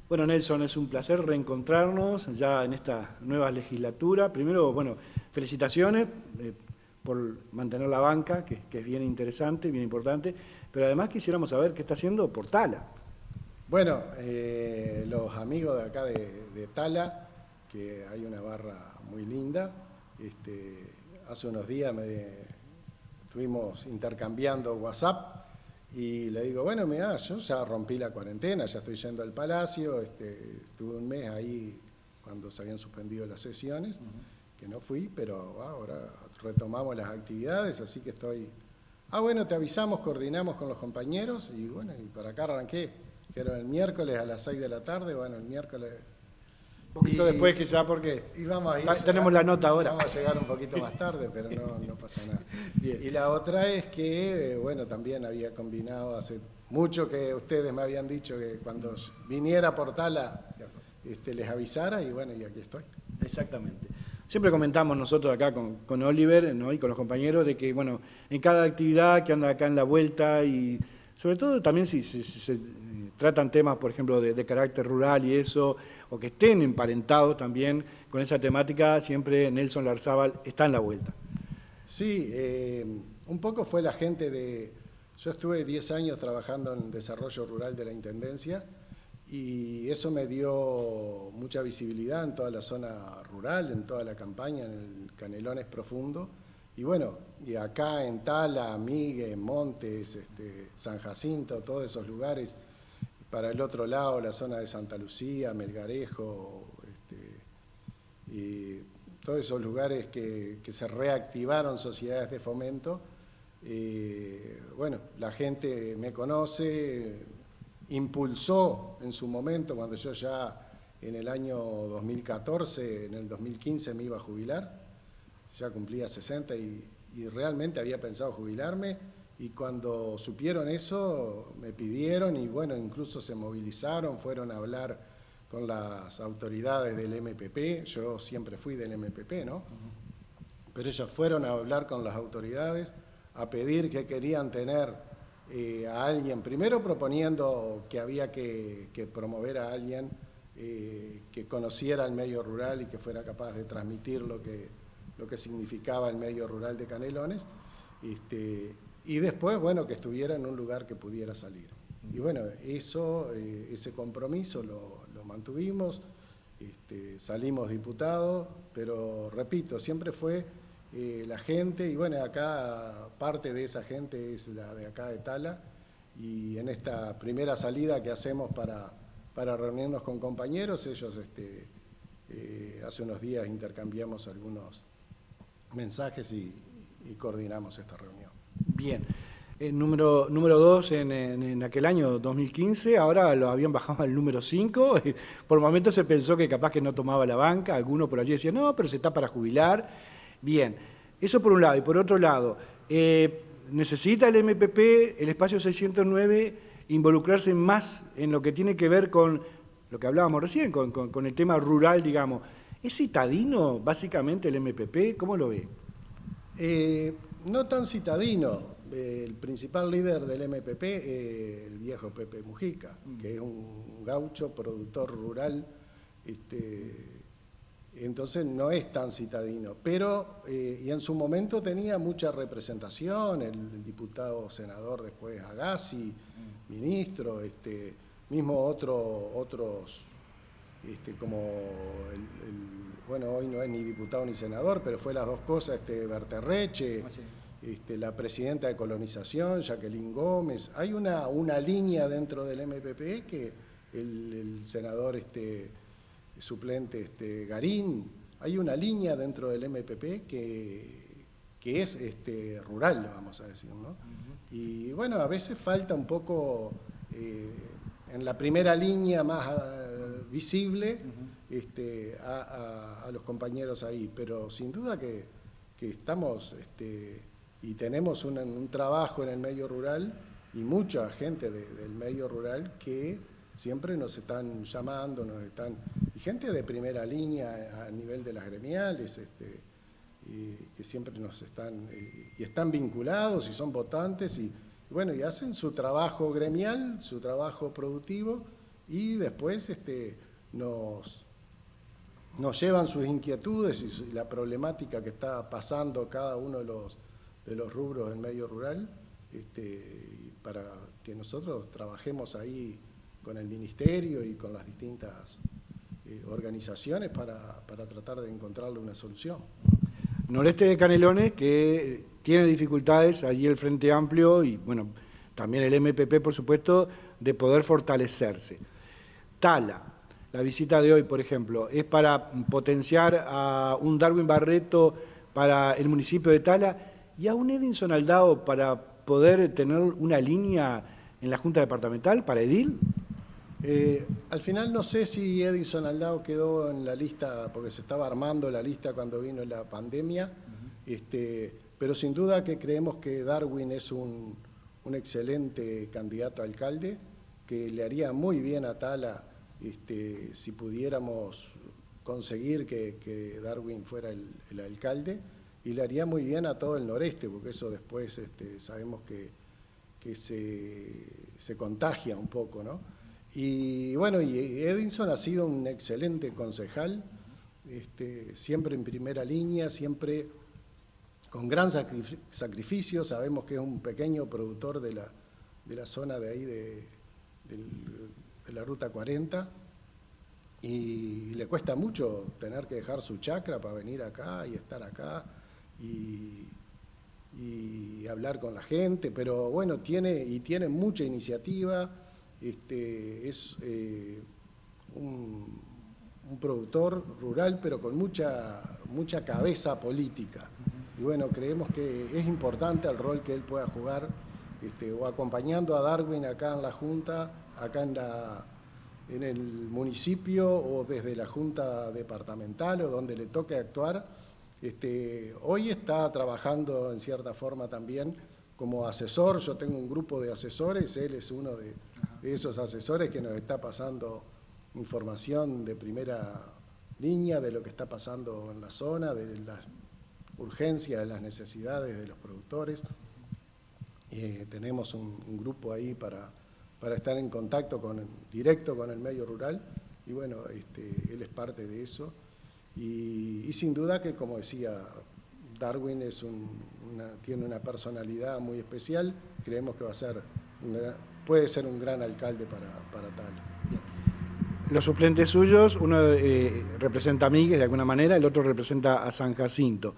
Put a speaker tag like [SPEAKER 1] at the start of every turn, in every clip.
[SPEAKER 1] Bueno, Nelson, es un placer reencontrarnos ya en esta nueva legislatura. Primero, bueno, felicitaciones por mantener la banca, que es bien interesante, bien importante, pero además quisiéramos saber qué está haciendo Portala.
[SPEAKER 2] Bueno, los amigos de acá de Tala, que hay una barra muy linda, hace unos días estuvimos intercambiando WhatsApp y le digo, bueno, mira, yo ya rompí la cuarentena, ya estoy yendo al Palacio, estuve un mes ahí cuando se habían suspendido las sesiones, que no fui, pero ahora retomamos las actividades, así que estoy... Ah, bueno, te avisamos, coordinamos con los compañeros y bueno, y para acá arranqué. Dijeron el miércoles a las 6 de la tarde, bueno, el miércoles...
[SPEAKER 1] Un poquito
[SPEAKER 2] Y,
[SPEAKER 1] después quizá porque
[SPEAKER 2] y vamos a ir,
[SPEAKER 1] tenemos la nota ahora.
[SPEAKER 2] vamos a llegar un poquito más tarde, pero no pasa nada.
[SPEAKER 1] Bien.
[SPEAKER 2] Y la otra es que, bueno, también había combinado hace mucho que ustedes me habían dicho que cuando viniera a Portala les avisara y bueno, y aquí estoy.
[SPEAKER 1] Exactamente. Siempre comentamos nosotros acá con Oliver, ¿no? Y con los compañeros de que, bueno, en cada actividad que anda acá en la vuelta y sobre todo también si se tratan temas, por ejemplo, de carácter rural y eso, o que estén emparentados también con esa temática, siempre Nelson Larzábal está en la vuelta.
[SPEAKER 2] Sí, un poco fue la gente de... Yo estuve 10 años trabajando en desarrollo rural de la Intendencia y eso me dio mucha visibilidad en toda la zona rural, en toda la campaña, en el Canelones profundo. Y bueno, y acá en Tala, Migue, Montes, San Jacinto, todos esos lugares. Para el otro lado, la zona de Santa Lucía, Melgarejo, y todos esos lugares que se reactivaron sociedades de fomento. Bueno, la gente me conoce, impulsó en su momento, cuando yo ya en el año 2014, en el 2015 me iba a jubilar, ya cumplía 60 y realmente había pensado jubilarme, y cuando supieron eso me pidieron y bueno, incluso se movilizaron, fueron a hablar con las autoridades del MPP, yo siempre fui del MPP, ¿no? Pero ellos fueron a hablar con las autoridades, a pedir que querían tener a alguien, primero proponiendo que había que promover a alguien que conociera el medio rural y que fuera capaz de transmitir lo que significaba el medio rural de Canelones, y después, bueno, que estuviera en un lugar que pudiera salir. Y bueno, ese compromiso lo mantuvimos, salimos diputados, pero repito, siempre fue la gente, y bueno, acá parte de esa gente es la de acá de Tala, y en esta primera salida que hacemos para reunirnos con compañeros, ellos hace unos días intercambiamos algunos mensajes y coordinamos esta reunión.
[SPEAKER 1] Bien. Número 2 en aquel año 2015, ahora lo habían bajado al número 5. Por momentos se pensó que capaz que no tomaba la banca, alguno por allí decía, no, pero se está para jubilar. Bien, eso por un lado. Y por otro lado, ¿necesita el MPP, el espacio 609, involucrarse más en lo que tiene que ver con lo que hablábamos recién, con el tema rural, digamos? ¿Es citadino básicamente el MPP? ¿Cómo lo ve?
[SPEAKER 2] No tan citadino. El principal líder del MPP, el viejo Pepe Mujica, que es un gaucho productor rural, entonces no es tan citadino, pero y en su momento tenía mucha representación, el diputado senador después Agassi, ministro, mismo otros como bueno, hoy no es ni diputado ni senador, pero fue las dos cosas, Berterreche, la presidenta de colonización, Jacqueline Gómez. Hay una línea dentro del MPP que el senador suplente Garín, hay una línea dentro del MPP que es rural, vamos a decir, ¿no? Y bueno, a veces falta un poco en la primera línea más visible a los compañeros ahí, pero sin duda que estamos y tenemos un trabajo en el medio rural y mucha gente del medio rural que siempre nos están llamando, y gente de primera línea a nivel de las gremiales, y que siempre nos están, y están vinculados y son votantes y bueno, y hacen su trabajo gremial, su trabajo productivo, y después nos llevan sus inquietudes y la problemática que está pasando cada uno de los rubros del medio rural, para que nosotros trabajemos ahí con el ministerio y con las distintas organizaciones para tratar de encontrarle una solución.
[SPEAKER 1] Noreste de Canelones, que tiene dificultades, allí el Frente Amplio y, bueno, también el MPP, por supuesto, de poder fortalecerse. Tala, la visita de hoy, por ejemplo, ¿es para potenciar a un Darwin Barreto para el municipio de Tala y a un Edinson Aldao para poder tener una línea en la Junta Departamental, para edil?
[SPEAKER 2] Al final no sé si Edinson Aldao quedó en la lista, porque se estaba armando la lista cuando vino la pandemia, pero sin duda que creemos que Darwin es un excelente candidato a alcalde, que le haría muy bien a Tala si pudiéramos conseguir que Darwin fuera el alcalde, y le haría muy bien a todo el noreste, porque eso después sabemos que se contagia un poco, ¿no? Y bueno, y Edinson ha sido un excelente concejal, siempre en primera línea, siempre con gran sacrificio. Sabemos que es un pequeño productor de la zona de ahí de la Ruta 40, y le cuesta mucho tener que dejar su chacra para venir acá y estar acá y hablar con la gente, pero bueno, tiene mucha iniciativa. Es un productor rural, pero con mucha cabeza política. Y bueno, creemos que es importante el rol que él pueda jugar, o acompañando a Darwin acá en la Junta, acá en el municipio, o desde la Junta Departamental, o donde le toque actuar. Hoy está trabajando en cierta forma también como asesor. Yo tengo un grupo de asesores, él es uno de esos asesores que nos está pasando información de primera línea de lo que está pasando en la zona, de las urgencias, de las necesidades de los productores. Tenemos un grupo ahí para estar en contacto directo con el medio rural, y bueno, él es parte de eso. Y sin duda que, como decía, Darwin tiene una personalidad muy especial. Creemos que puede ser un gran alcalde para Tala.
[SPEAKER 1] Los suplentes suyos, uno representa a Míguez de alguna manera, el otro representa a San Jacinto.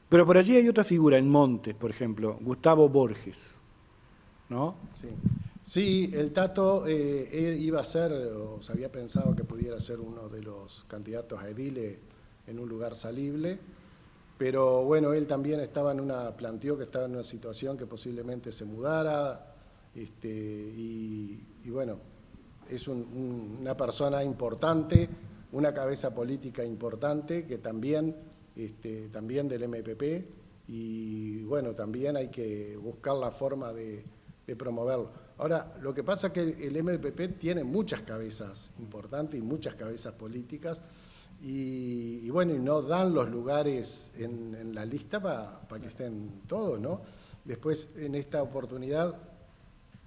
[SPEAKER 1] Pero por allí hay otra figura, en Montes, por ejemplo, Gustavo Borges, ¿no?
[SPEAKER 2] Sí, el Tato iba a ser, o se había pensado que pudiera ser uno de los candidatos a edile en un lugar salible, pero bueno, él también planteó que estaba en una situación que posiblemente se mudara, y bueno, es una persona importante, una cabeza política importante, que también del MPP, y bueno, también hay que buscar la forma de promoverlo. Ahora, lo que pasa es que el MPP tiene muchas cabezas importantes y muchas cabezas políticas, y bueno, y no dan los lugares en la lista para que estén todos, ¿no? Después, en esta oportunidad,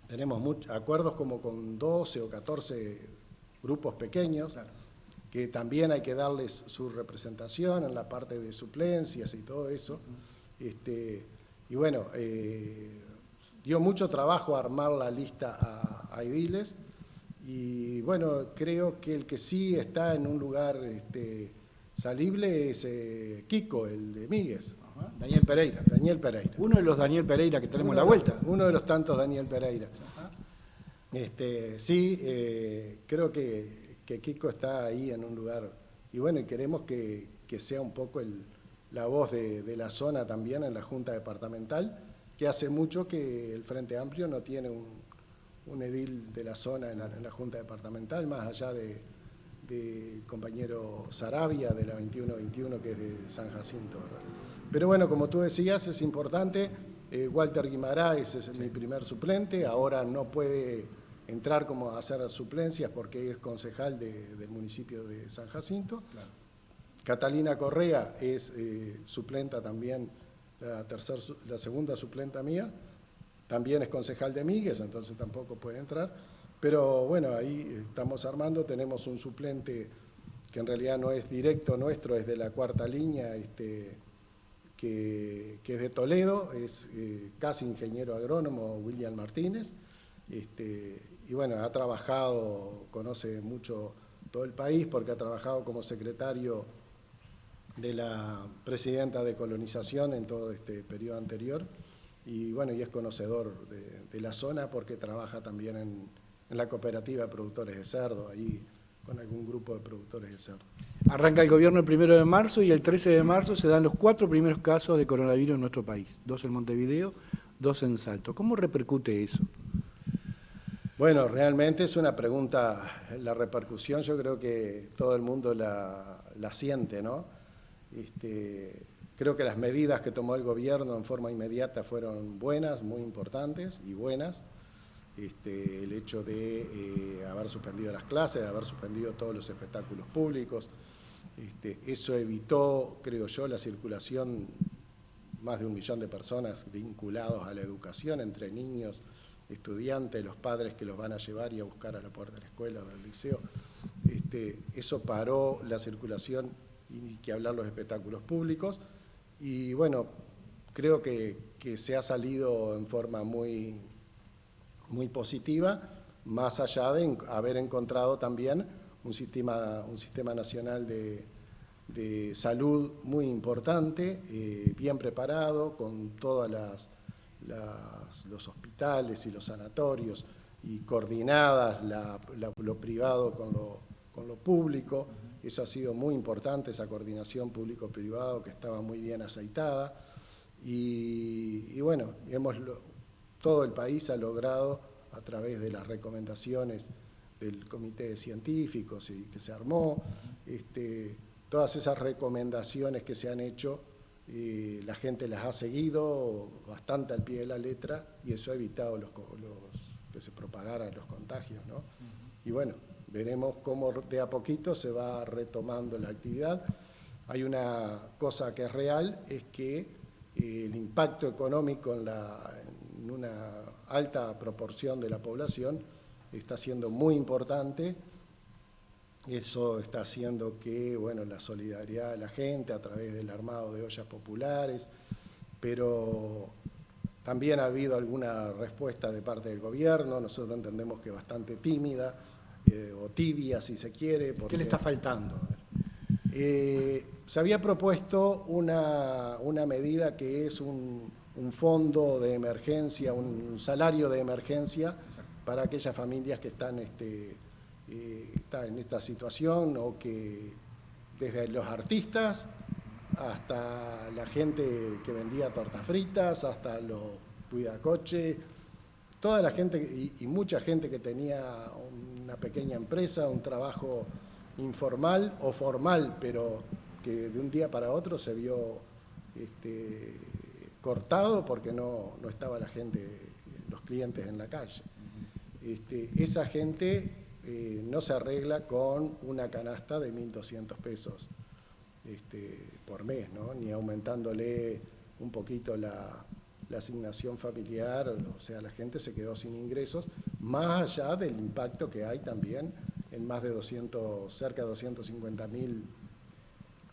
[SPEAKER 2] tenemos acuerdos como con 12 o 14 grupos pequeños, claro, que también hay que darles su representación en la parte de suplencias y todo eso. Y bueno, dio mucho trabajo armar la lista a ediles, y bueno, creo que el que sí está en un lugar salible es Kiko, el de Míguez.
[SPEAKER 1] Daniel Pereira.
[SPEAKER 2] Daniel Pereira.
[SPEAKER 1] Uno de los Daniel Pereira que tenemos la vuelta.
[SPEAKER 2] Uno de los tantos Daniel Pereira. Sí, creo que Kiko está ahí en un lugar, y bueno, y queremos que sea un poco la voz de la zona también en la Junta Departamental, que hace mucho que el Frente Amplio no tiene un edil de la zona en la Junta Departamental, más allá del compañero Sarabia de la 2121, que es de San Jacinto, ¿verdad? Pero bueno, como tú decías, es importante. Walter Guimarães es mi primer suplente, ahora no puede entrar como a hacer suplencias porque es concejal del municipio de San Jacinto. Claro. Catalina Correa es suplenta también, la segunda suplenta mía, también es concejal de Míguez, entonces tampoco puede entrar. Pero bueno, ahí estamos armando, tenemos un suplente que en realidad no es directo nuestro, es de la cuarta línea, que es de Toledo, es casi ingeniero agrónomo, William Martínez, y bueno, ha trabajado, conoce mucho todo el país porque ha trabajado como secretario de la presidenta de colonización en todo este periodo anterior, y bueno, y es conocedor de la zona porque trabaja también en la cooperativa de productores de cerdo, ahí con algún grupo de productores de cerdo.
[SPEAKER 1] Arranca el gobierno el 1 de marzo y el 13 de marzo se dan los 4 primeros casos de coronavirus en nuestro país, 2 en Montevideo, 2 en Salto. ¿Cómo repercute eso?
[SPEAKER 2] Bueno, realmente es una pregunta, la repercusión yo creo que todo el mundo la siente, ¿no? Creo que las medidas que tomó el gobierno en forma inmediata fueron buenas, muy importantes y buenas. El hecho de haber suspendido las clases, de haber suspendido todos los espectáculos públicos, eso evitó, creo yo, la circulación más de 1 millón de personas vinculados a la educación, entre niños, estudiantes, los padres que los van a llevar y a buscar a la puerta de la escuela o del liceo. Eso paró la circulación y que hablar los espectáculos públicos. Y bueno, creo que se ha salido en forma muy positiva, más allá de haber encontrado también un sistema nacional de salud muy importante, bien preparado, con todas los hospitales y los sanatorios, y coordinadas lo privado con lo público. Eso ha sido muy importante, esa coordinación público-privado que estaba muy bien aceitada. Y bueno, todo el país ha logrado, a través de las recomendaciones del comité de científicos que se armó, todas esas recomendaciones que se han hecho, la gente las ha seguido bastante al pie de la letra, y eso ha evitado que se propagaran los contagios, ¿no? Y bueno, veremos cómo de a poquito se va retomando la actividad. Hay una cosa que es real, es que el impacto económico en una alta proporción de la población está siendo muy importante. Eso está haciendo que, bueno, la solidaridad de la gente a través del armado de ollas populares, pero también ha habido alguna respuesta de parte del gobierno, nosotros entendemos que bastante tímida, o tibia si se quiere.
[SPEAKER 1] ¿Qué le está faltando?
[SPEAKER 2] Se había propuesto una medida que es un fondo de emergencia, un salario de emergencia para aquellas familias que están en esta situación, o que desde los artistas hasta la gente que vendía tortas fritas, hasta los cuidacoches, toda la gente y mucha gente que tenía una pequeña empresa, un trabajo informal o formal, pero que de un día para otro se vio cortado porque no estaba la gente, los clientes en la calle. Esa gente no se arregla con una canasta de 1.200 pesos por mes, ¿no? Ni aumentándole un poquito la asignación familiar. O sea, la gente se quedó sin ingresos, más allá del impacto que hay también en más de cerca de 250.000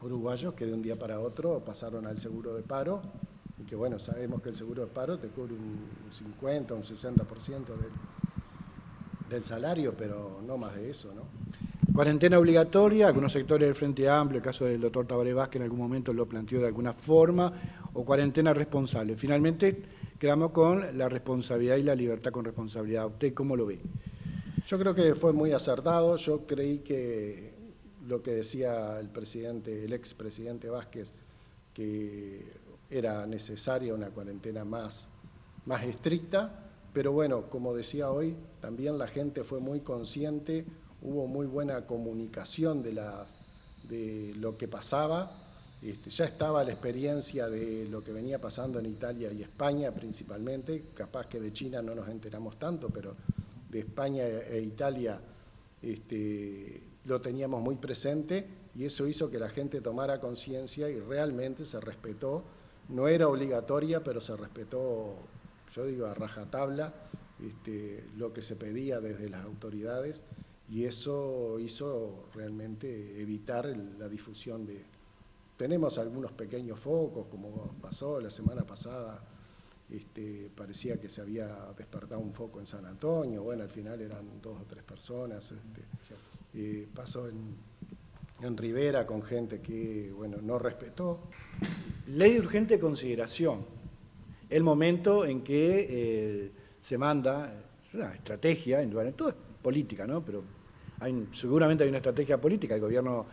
[SPEAKER 2] uruguayos que de un día para otro pasaron al seguro de paro, y que bueno, sabemos que el seguro de paro te cubre un 50, un 60% del salario, pero no más de eso, ¿no?
[SPEAKER 1] Cuarentena obligatoria, algunos sectores del Frente Amplio, el caso del doctor Tabaré Vázquez en algún momento lo planteó de alguna forma, o cuarentena responsable. Finalmente quedamos con la responsabilidad y la libertad con responsabilidad. ¿Usted cómo lo ve?
[SPEAKER 2] Yo creo que fue muy acertado. Yo creí que lo que decía el expresidente Vázquez, que era necesaria una cuarentena más estricta, pero bueno, como decía hoy, también la gente fue muy consciente, hubo muy buena comunicación de lo que pasaba. Ya estaba la experiencia de lo que venía pasando en Italia y España principalmente, capaz que de China no nos enteramos tanto, pero de España e Italia lo teníamos muy presente, y eso hizo que la gente tomara conciencia y realmente se respetó. No era obligatoria, pero se respetó, yo digo, a rajatabla, lo que se pedía desde las autoridades, y eso hizo realmente evitar la difusión de... Tenemos algunos pequeños focos, como pasó la semana pasada, parecía que se había despertado un foco en San Antonio, bueno, al final eran 2 o 3 personas, pasó en Rivera con gente que, bueno, no respetó.
[SPEAKER 1] Ley de urgente consideración, el momento en que se manda, es una estrategia, todo es política, ¿no? Pero seguramente hay una estrategia política, el gobierno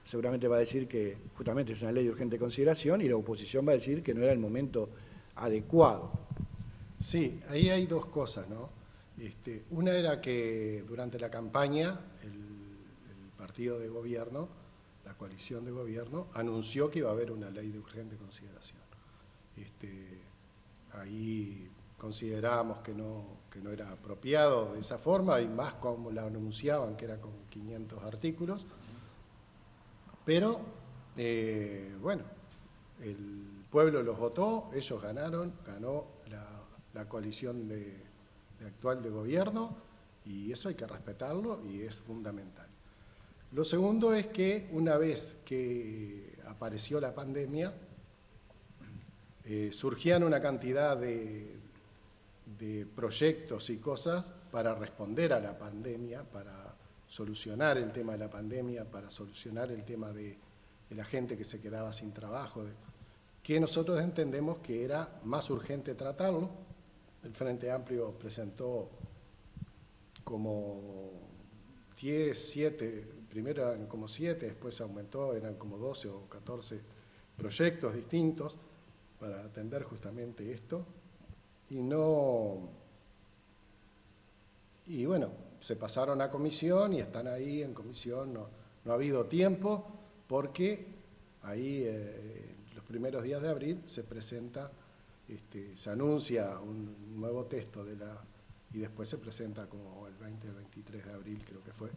[SPEAKER 1] seguramente va a decir que justamente es una ley de urgente consideración y la oposición va a decir que no era el momento adecuado.
[SPEAKER 2] Sí, ahí hay 2 cosas, ¿no? Una era que durante la campaña el partido de gobierno, la coalición de gobierno, anunció que iba a haber una ley de urgente consideración. Ahí considerábamos que no era apropiado de esa forma, y más como la anunciaban, que era con 500 artículos. Pero, bueno, el pueblo los votó, ellos ganaron, ganó la coalición actual de gobierno, y eso hay que respetarlo y es fundamental. Lo segundo es que una vez que apareció la pandemia, surgían una cantidad de proyectos y cosas para responder a la pandemia, para solucionar el tema de la pandemia, para solucionar el tema de la gente que se quedaba sin trabajo, que nosotros entendemos que era más urgente tratarlo. El Frente Amplio presentó como 10, 7, primero eran como 7, después aumentó, eran como 12 o 14 proyectos distintos para atender justamente esto, y bueno, se pasaron a comisión y están ahí en comisión, no ha habido tiempo, porque ahí los primeros días de abril se presenta, se anuncia un nuevo texto y después se presenta como el 20 o 23 de abril, creo que fue,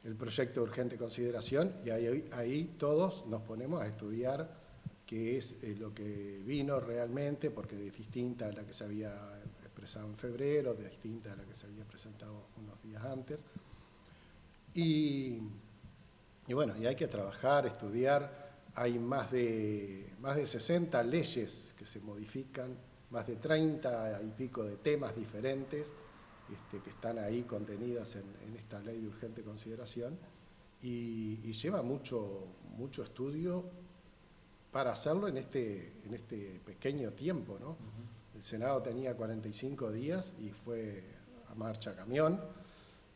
[SPEAKER 2] el proyecto de urgente consideración, y ahí todos nos ponemos a estudiar qué es lo que vino realmente, porque es distinta a la que se había expresado en febrero, distinta a la que se había presentado unos días antes. Y bueno, y hay que trabajar, estudiar. Hay más de 60 leyes que se modifican, más de 30 y pico de temas diferentes que están ahí contenidas en esta ley de urgente consideración, y lleva mucho estudio para hacerlo en este pequeño tiempo, ¿no? El Senado tenía 45 días y fue a marcha camión,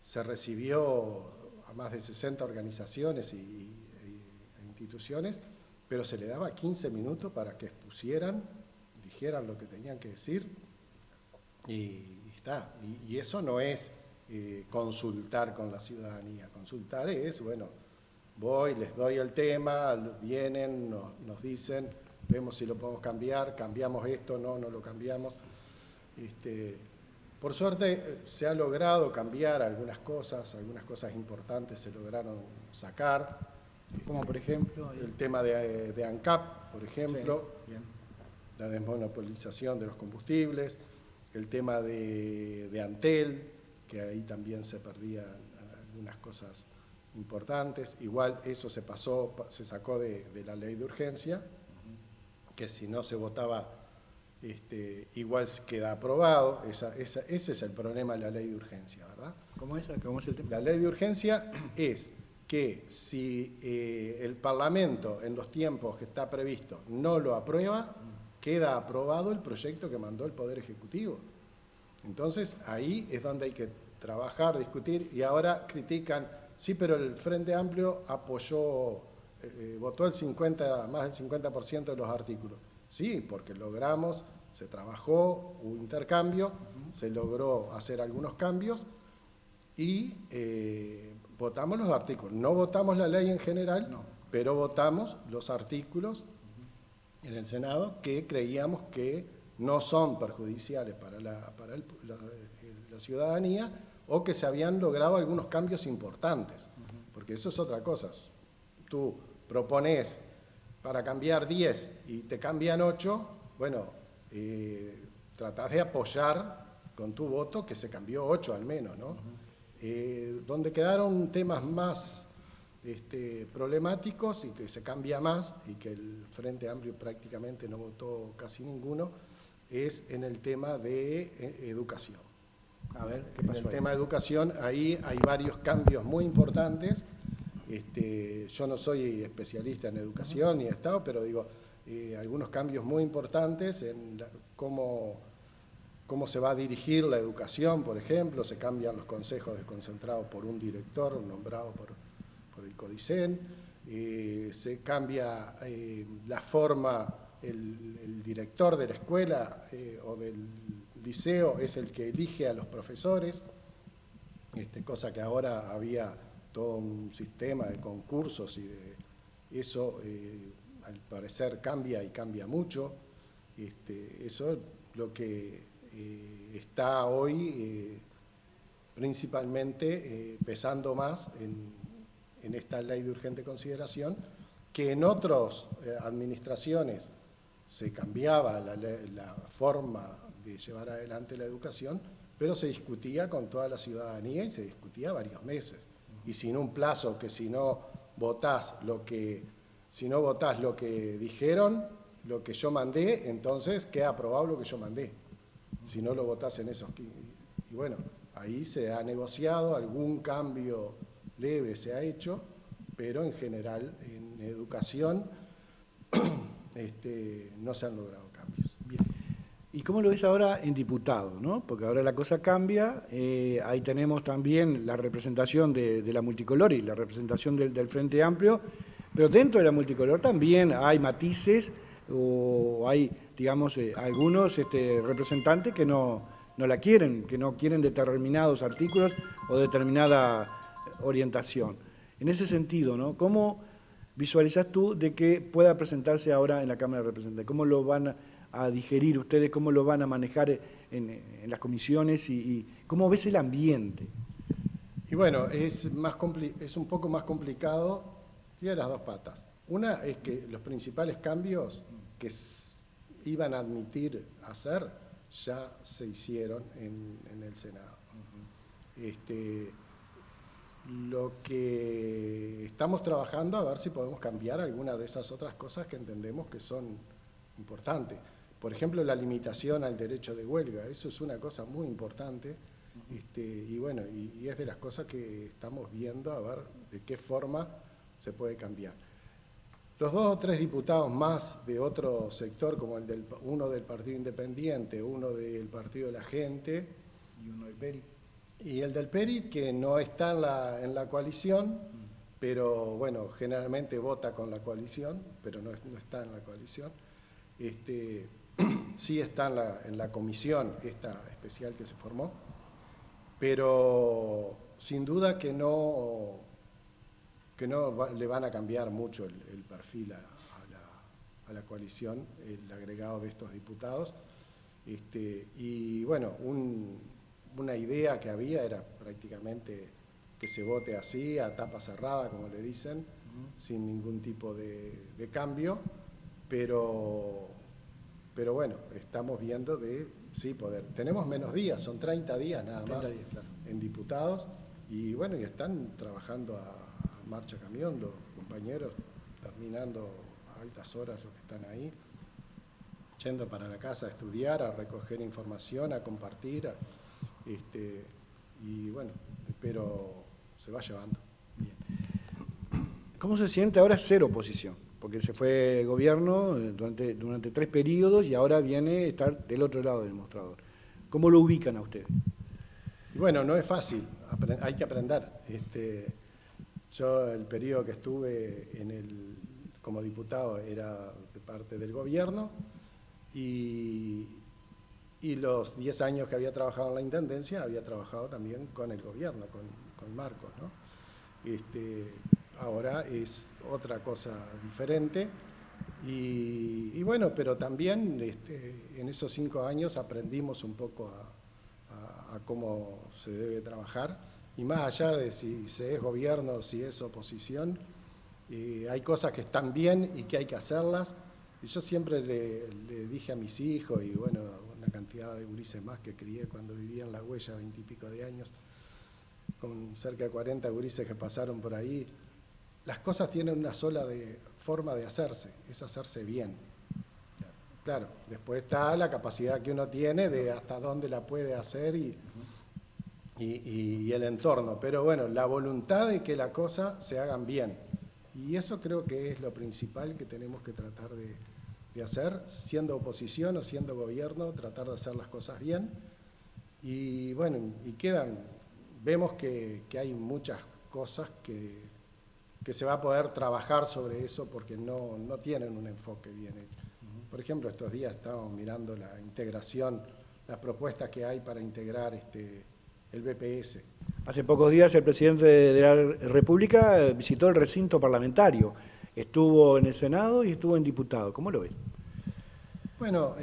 [SPEAKER 2] se recibió a más de 60 organizaciones e instituciones, pero se le daba 15 minutos para que expusieran, dijeran lo que tenían que decir, y está. Y eso no es consultar con la ciudadanía. Consultar es, bueno, voy, les doy el tema, vienen, nos dicen, vemos si lo podemos cambiar, cambiamos esto, no lo cambiamos. Por suerte se ha logrado cambiar algunas cosas importantes se lograron sacar.
[SPEAKER 1] Como por ejemplo...
[SPEAKER 2] El tema de ANCAP, por ejemplo,
[SPEAKER 1] sí, bien.
[SPEAKER 2] La desmonopolización de los combustibles, el tema de Antel, que ahí también se perdían algunas cosas importantes. Igual eso se sacó de la ley de urgencia, que si no se votaba, igual queda aprobado. Ese es el problema de la ley de urgencia, ¿verdad?
[SPEAKER 1] ¿Cómo es el tema?
[SPEAKER 2] La ley de urgencia es que si el Parlamento en los tiempos que está previsto no lo aprueba, queda aprobado el proyecto que mandó el Poder Ejecutivo. Entonces ahí es donde hay que trabajar, discutir, y ahora critican, sí, pero el Frente Amplio apoyó, votó más del 50% de los artículos. Sí, porque logramos, se trabajó, hubo intercambio, se logró hacer algunos cambios y votamos los artículos. No votamos la ley en general,
[SPEAKER 1] no,
[SPEAKER 2] pero votamos los artículos en el Senado que creíamos que no son perjudiciales para la ciudadanía, o que se habían logrado algunos cambios importantes, porque eso es otra cosa. Tú propones para cambiar 10 y te cambian 8, bueno, tratás de apoyar con tu voto, que se cambió 8 al menos, ¿no? Donde quedaron temas más problemáticos y que se cambia más, y que el Frente Amplio prácticamente no votó casi ninguno, es en el tema de educación.
[SPEAKER 1] A ver, ¿qué
[SPEAKER 2] En
[SPEAKER 1] pasó
[SPEAKER 2] el
[SPEAKER 1] ahí?
[SPEAKER 2] tema de educación, ahí hay varios cambios muy importantes. Yo no soy especialista en educación ni Estado, pero digo, algunos cambios muy importantes en cómo se va a dirigir la educación, por ejemplo. Se cambian los consejos desconcentrados por un director nombrado por el CODICEN, se cambia la forma, el director de la escuela o del liceo es el que elige a los profesores, cosa que ahora había todo un sistema de concursos y de eso, al parecer cambia y cambia mucho. Eso es lo que está hoy principalmente pesando más en esta ley de urgente consideración, que en otras administraciones se cambiaba la forma de llevar adelante la educación, pero se discutía con toda la ciudadanía y se discutía varios meses. Y sin un plazo, que si no votás lo que dijeron, lo que yo mandé, entonces queda aprobado lo que yo mandé. Si no lo votás en esos 15. Y bueno, ahí se ha negociado, algún cambio leve se ha hecho, pero en general en educación no se han logrado cambios.
[SPEAKER 1] Bien. ¿Y cómo lo ves ahora en diputado, ¿no? Porque ahora la cosa cambia, ahí tenemos también la representación de la multicolor y la representación del Frente Amplio, pero dentro de la multicolor también hay matices o hay, digamos, algunos representantes que no la quieren, que no quieren determinados artículos o determinada orientación. En ese sentido, ¿no? ¿Cómo visualizás tú de que pueda presentarse ahora en la Cámara de Representantes? ¿Cómo lo van a digerir ustedes? ¿Cómo lo van a manejar en las comisiones? Y ¿cómo ves el ambiente?
[SPEAKER 2] Y bueno, es un poco más complicado, tiene las dos patas. Una es que los principales cambios que iban a admitir hacer ya se hicieron en el Senado. Lo que estamos trabajando a ver si podemos cambiar alguna de esas otras cosas que entendemos que son importantes. Por ejemplo, la limitación al derecho de huelga, eso es una cosa muy importante. Y bueno, y es de las cosas que estamos viendo a ver de qué forma se puede cambiar. Los 2 o 3 diputados más de otro sector, como uno del Partido Independiente, uno del Partido de la Gente,
[SPEAKER 1] Y uno del PERI.
[SPEAKER 2] y el del PERI, que no está en la coalición, pero bueno, generalmente vota con la coalición, pero no está en la coalición. Sí está en la comisión esta especial que se formó, pero sin duda que no le van a cambiar mucho el perfil a la coalición, el agregado de estos diputados. Y bueno, una idea que había era prácticamente que se vote así, a tapa cerrada, como le dicen, sin ningún tipo de cambio, pero bueno, estamos viendo de sí poder. Tenemos menos días, son 30 días nada más
[SPEAKER 1] 30 días, claro.
[SPEAKER 2] en diputados, y bueno, y están trabajando a marcha camión los compañeros, terminando a altas horas los que están ahí, yendo para la casa a estudiar, a recoger información, a compartir, y bueno, espero se va llevando.
[SPEAKER 1] Bien. ¿Cómo se siente ahora ser oposición? Porque se fue gobierno durante 3 periodos y ahora viene a estar del otro lado del mostrador. ¿Cómo lo ubican a ustedes?
[SPEAKER 2] Y bueno, no es fácil, hay que aprender. Yo el periodo que estuve como diputado era de parte del gobierno, y los 10 años que había trabajado en la Intendencia había trabajado también con el gobierno, con Marcos, ¿no? Ahora es otra cosa diferente, y bueno, pero también en esos 5 años aprendimos un poco a cómo se debe trabajar, y más allá de si se es gobierno o si es oposición, hay cosas que están bien y que hay que hacerlas. Y yo siempre le dije a mis hijos, y bueno, una una cantidad de gurises más que crié cuando vivía en La Huella, 20 y pico de años, con cerca de 40 gurises que pasaron por ahí. Las cosas tienen una sola forma de hacerse, es hacerse bien. Claro, después está la capacidad que uno tiene de hasta dónde la puede hacer y el entorno, pero bueno, la voluntad de que las cosas se hagan bien. Y eso creo que es lo principal que tenemos que tratar de hacer, siendo oposición o siendo gobierno, tratar de hacer las cosas bien. Y bueno, vemos que hay muchas cosas que se va a poder trabajar sobre eso porque no tienen un enfoque bien hecho. Por ejemplo, estos días estábamos mirando la integración, las propuestas que hay para integrar el BPS.
[SPEAKER 1] Hace pocos días el presidente de la República visitó el recinto parlamentario, estuvo en el Senado y estuvo en diputado. ¿Cómo lo ves?
[SPEAKER 2] Bueno,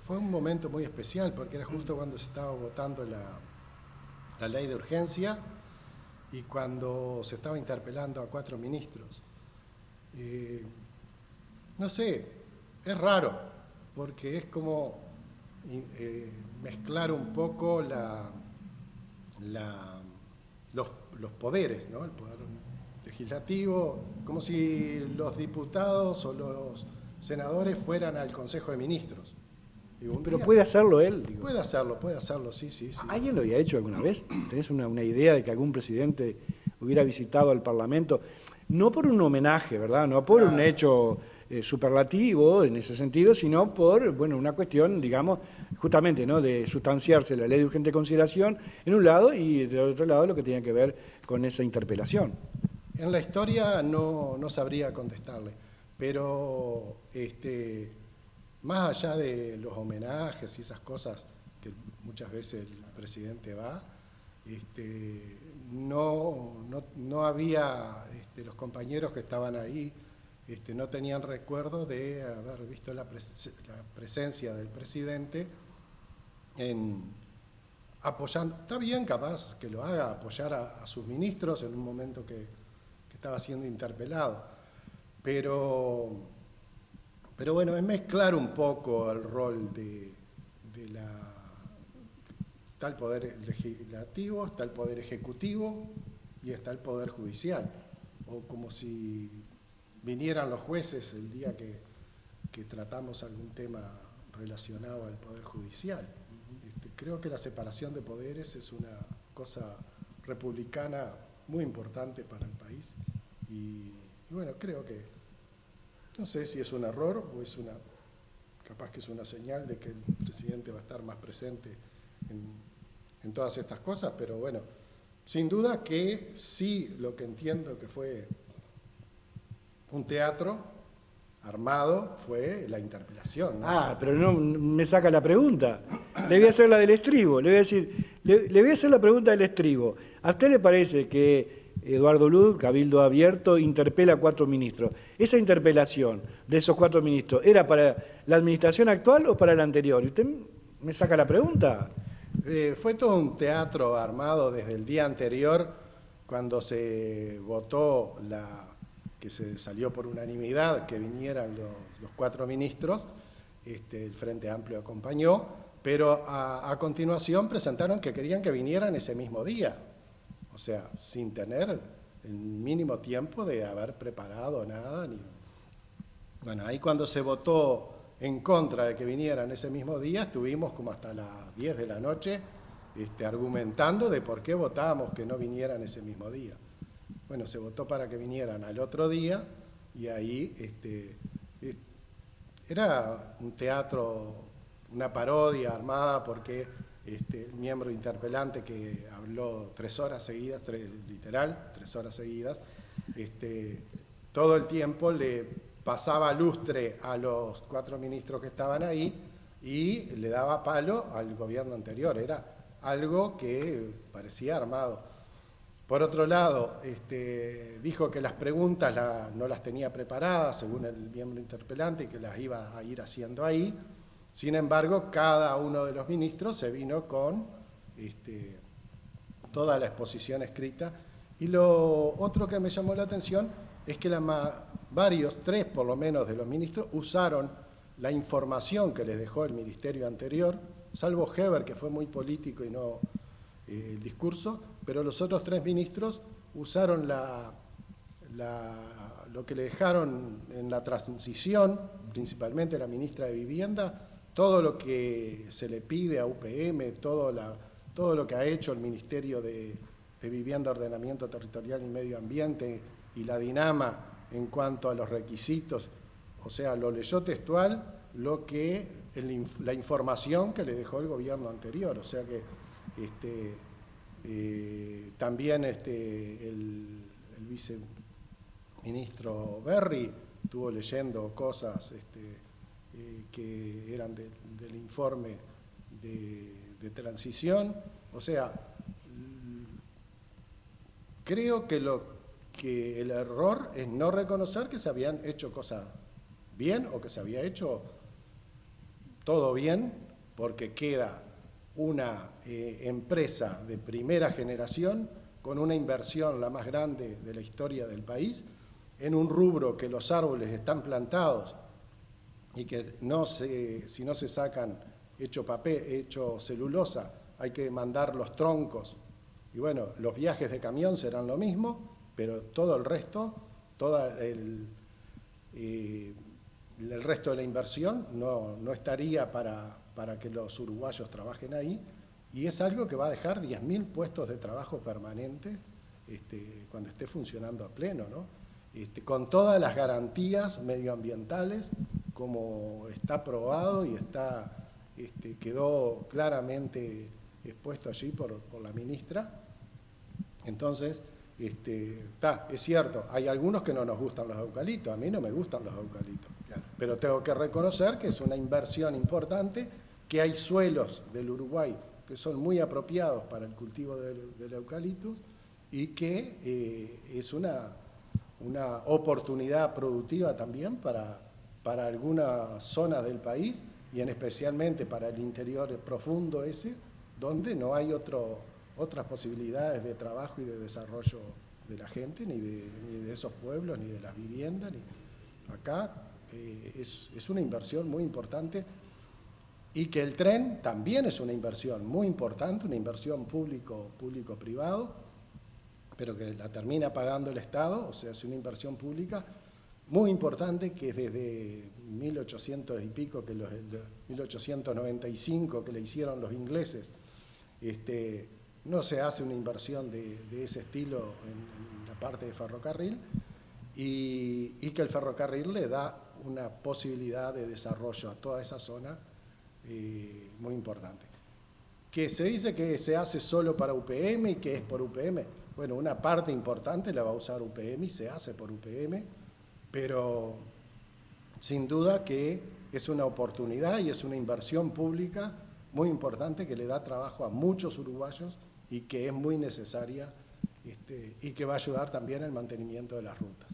[SPEAKER 2] fue un momento muy especial porque era justo cuando se estaba votando la ley de urgencia y cuando se estaba interpelando a 4 ministros. No sé, es raro, porque es como mezclar un poco los poderes, ¿no? El poder legislativo, como si los diputados o los senadores fueran al Consejo de Ministros. Digo,
[SPEAKER 1] Pero puede hacerlo él. Digo.
[SPEAKER 2] Puede hacerlo, sí.
[SPEAKER 1] ¿Alguien lo había hecho alguna vez? ¿Tenés una idea de que algún presidente hubiera visitado al Parlamento? No por un homenaje, ¿verdad? No por un hecho superlativo en ese sentido, sino por, bueno, una cuestión, digamos, justamente, ¿no?, de sustanciarse la ley de urgente consideración en un lado y del otro lado lo que tenía que ver con esa interpelación.
[SPEAKER 2] En la historia no sabría contestarle, pero más allá de los homenajes y esas cosas que muchas veces el presidente va, no había, los compañeros que estaban ahí no tenían recuerdo de haber visto la presencia del presidente apoyando. Está bien, capaz que lo haga, apoyar a sus ministros en un momento que estaba siendo interpelado, pero bueno, es mezclar un poco el rol está el poder legislativo, está el poder ejecutivo y está el poder judicial, o como si vinieran los jueces el día que tratamos algún tema relacionado al poder judicial. Creo que la separación de poderes es una cosa republicana muy importante para el país y bueno, creo que no sé si es un error o capaz que es una señal de que el presidente va a estar más presente en todas estas cosas, pero bueno, sin duda que sí, lo que entiendo que fue un teatro armado fue la interpelación, ¿no?
[SPEAKER 1] Pero no me saca la pregunta. Le voy a hacer la del estribo, le voy a decir, le voy a hacer la pregunta del estribo. ¿A usted le parece que Eduardo Luz, Cabildo Abierto, interpela a 4 ministros? ¿Esa interpelación de esos 4 ministros era para la administración actual o para la anterior? ¿Y usted me saca la pregunta?
[SPEAKER 2] Fue todo un teatro armado desde el día anterior, cuando se votó que se salió por unanimidad que vinieran los 4 ministros. El Frente Amplio acompañó, pero a continuación presentaron que querían que vinieran ese mismo día. O sea, sin tener el mínimo tiempo de haber preparado nada. Bueno, ahí cuando se votó en contra de que vinieran ese mismo día, estuvimos como hasta las 10 de la noche argumentando de por qué votábamos que no vinieran ese mismo día. Bueno, se votó para que vinieran al otro día y ahí era un teatro, una parodia armada porque el miembro interpelante que habló 3 horas seguidas, literal, 3 horas seguidas, todo el tiempo le pasaba lustre a los 4 ministros que estaban ahí y le daba palo al gobierno anterior. Era algo que parecía armado. Por otro lado, dijo que las preguntas no las tenía preparadas, según el miembro interpelante, y que las iba a ir haciendo ahí. Sin embargo, cada uno de los ministros se vino con toda la exposición escrita. Y lo otro que me llamó la atención es que 3 por lo menos de los ministros usaron la información que les dejó el ministerio anterior, salvo Heber, que fue muy político y no el discurso, pero los otros 3 ministros usaron lo que le dejaron en la transición, principalmente la ministra de Vivienda, todo lo que se le pide a UPM, todo lo que ha hecho el Ministerio de Vivienda, Ordenamiento Territorial y Medio Ambiente y la DINAMA en cuanto a los requisitos, o sea, lo leyó textual la información que le dejó el gobierno anterior, o sea que también el viceministro Berry estuvo leyendo cosas que eran del informe de transición, o sea, creo que el error es no reconocer que se habían hecho cosas bien o que se había hecho todo bien, porque queda una empresa de primera generación con una inversión la más grande de la historia del país, en un rubro que los árboles están plantados y que si no se sacan hecho papel, hecho celulosa, hay que mandar los troncos. Y bueno, los viajes de camión serán lo mismo, pero todo el resto, el resto de la inversión no estaría para que los uruguayos trabajen ahí, y es algo que va a dejar 10.000 puestos de trabajo permanentes cuando esté funcionando a pleno, ¿no? Con todas las garantías medioambientales, como está probado y quedó claramente expuesto allí por la ministra. Entonces, es cierto, hay algunos que no nos gustan los eucaliptos, a mí no me gustan los eucaliptos, claro, pero tengo que reconocer que es una inversión importante, que hay suelos del Uruguay que son muy apropiados para el cultivo del eucalipto y que es una oportunidad productiva también para algunas zonas del país y especialmente para el interior profundo ese, donde no hay otras posibilidades de trabajo y de desarrollo de la gente, ni de esos pueblos, ni de las viviendas. Acá es una inversión muy importante, y que el tren también es una inversión muy importante, una inversión público-privado, pero que la termina pagando el Estado, o sea, es una inversión pública muy importante que desde 1800 y pico, 1895 que le hicieron los ingleses, no se hace una inversión de ese estilo en la parte de ferrocarril, y que el ferrocarril le da una posibilidad de desarrollo a toda esa zona muy importante. Que se dice que se hace solo para UPM y que es por UPM. Bueno, una parte importante la va a usar UPM y se hace por UPM, pero sin duda que es una oportunidad y es una inversión pública muy importante que le da trabajo a muchos uruguayos y que es muy necesaria y que va a ayudar también al mantenimiento de las rutas.